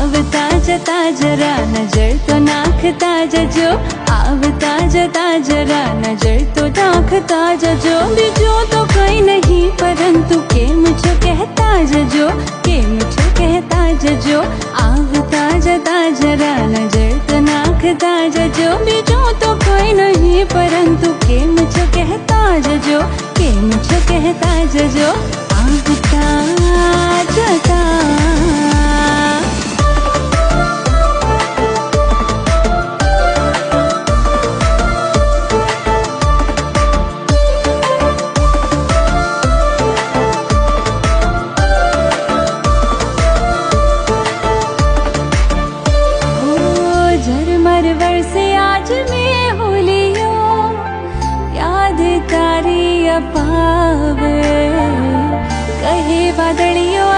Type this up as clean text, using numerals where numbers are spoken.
आवता जता जरा नजर तो नाखता जजो, आवता जता जरा नजर तो नाखता जजो। बीजो तो कई नहीं परंतु केम छो कहता जजो, केम छो कहता जजो। आवता जता जरा नजर तो नाखता जजो। बीजो तो कोई नहीं परंतु केम छो कहता जजो, केम छो कहता जजो। आवता जता से आज मैं होलियो याद तारी अपावे, कहे बादलियों